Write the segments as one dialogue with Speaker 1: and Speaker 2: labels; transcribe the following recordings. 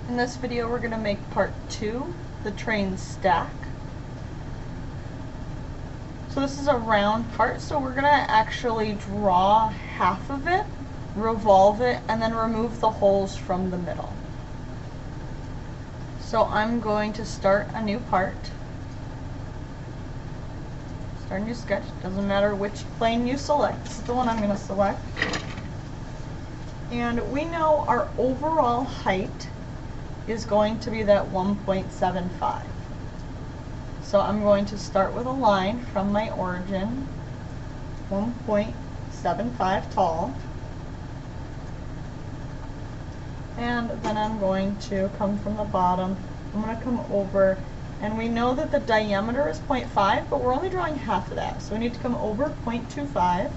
Speaker 1: In this video we're going to make part 2, the train stack. So this is a round part, so we're going to actually draw half of it, revolve it, and then remove the holes from the middle. So I'm going to start a new part. Start a new sketch. Doesn't matter which plane you select. This is the one I'm going to select. And we know our overall height is going to be that 1.75. So I'm going to start with a line from my origin, 1.75 tall. And then I'm going to come from the bottom. I'm going to come over, and we know that the diameter is 0.5, but we're only drawing half of that. So we need to come over 0.25.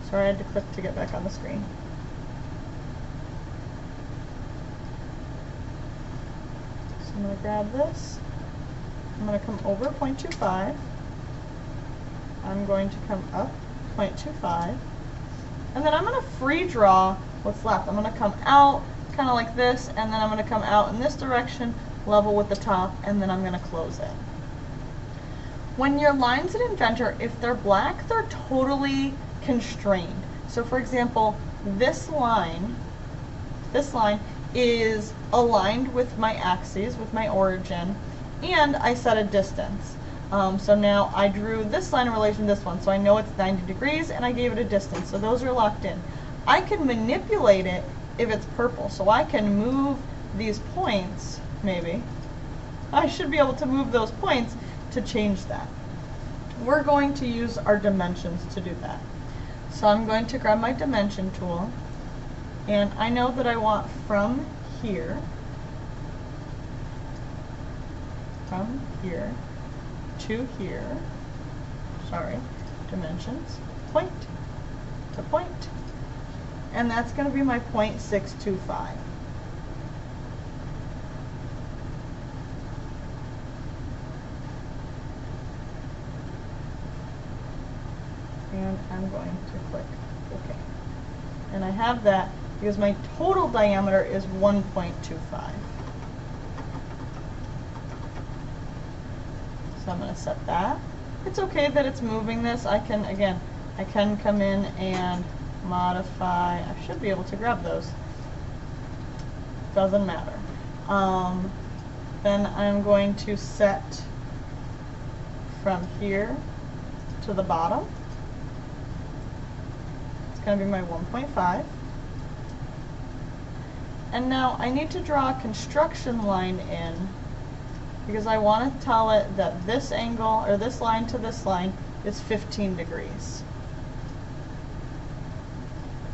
Speaker 1: Sorry, I had to click to get back on the screen. So I'm going to grab this. I'm going to come over 0.25. I'm going to come up 0.25. And then I'm going to free draw what's left. I'm going to come out kind of like this, and then I'm going to come out in this direction, level with the top, and then I'm going to close it. When your lines in Inventor, if they're black, they're totally constrained. So for example, this line is aligned with my axes, with my origin, and I set a distance. So now I drew this line in relation to this one, so I know it's 90 degrees, and I gave it a distance, so those are locked in. I can manipulate it if it's purple, so I can move these points, maybe. I should be able to move those points to change that. We're going to use our dimensions to do that. So I'm going to grab my dimension tool, and I know that I want from here to here, dimensions, point to point, and that's going to be my 0.625. And I'm going to click OK. And I have that because my total diameter is 1.25. So I'm going to set that. It's okay that it's moving this. I can come in and modify. I should be able to grab those. Doesn't matter. Then I'm going to set from here to the bottom. Going to be my 1.5. And now I need to draw a construction line in because I want to tell it that this angle, or this line to this line, is 15 degrees.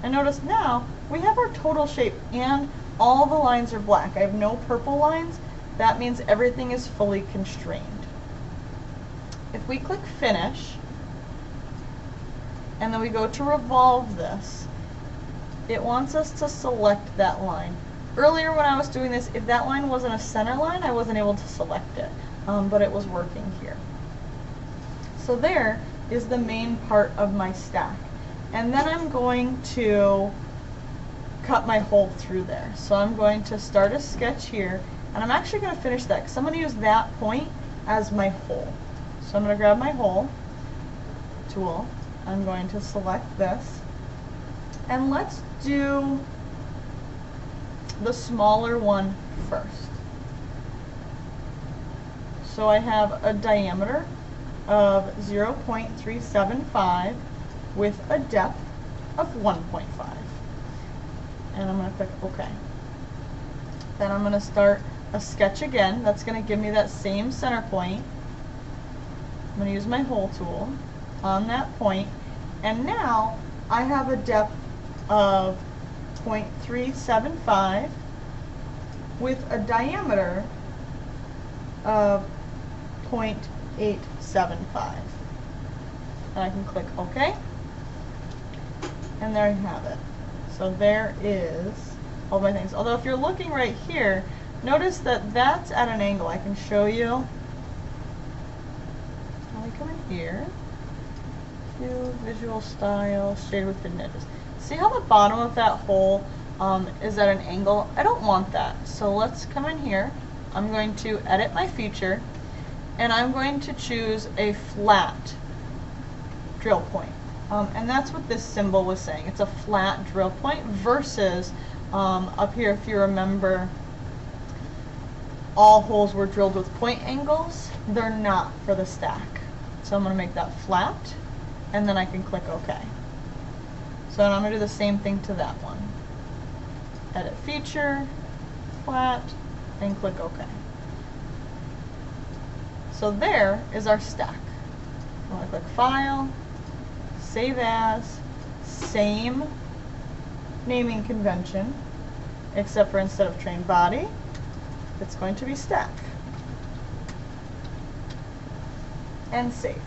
Speaker 1: And notice now we have our total shape and all the lines are black. I have no purple lines. That means everything is fully constrained. If we click Finish, and then we go to revolve this, it wants us to select that line. Earlier when I was doing this, if that line wasn't a center line, I wasn't able to select it, but it was working here. So there is the main part of my stack. And then I'm going to cut my hole through there. So I'm going to start a sketch here, and I'm actually going to finish that because I'm going to use that point as my hole. So I'm going to grab my hole tool. I'm going to select this, and let's do the smaller one first. So I have a diameter of 0.375 with a depth of 1.5. And I'm going to click OK. Then I'm going to start a sketch again. That's going to give me that same center point. I'm going to use my hole tool on that point, and now I have a depth of 0.375 with a diameter of 0.875. And I can click OK, and there you have it. So there is all my things. Although if you're looking right here, notice that that's at an angle. I can show you. Let me come in here. Hue, visual style, shade with hidden edges. See how the bottom of that hole is at an angle? I don't want that. So let's come in here. I'm going to edit my feature, and I'm going to choose a flat drill point. And that's what this symbol was saying. It's a flat drill point versus up here, if you remember, all holes were drilled with point angles. They're not for the stack. So I'm going to make that flat, and then I can click OK. So I'm going to do the same thing to that one. Edit feature, flat, and click OK. So there is our stack. I'm going to click File, Save As, same naming convention, except for instead of train body, it's going to be stack. And save.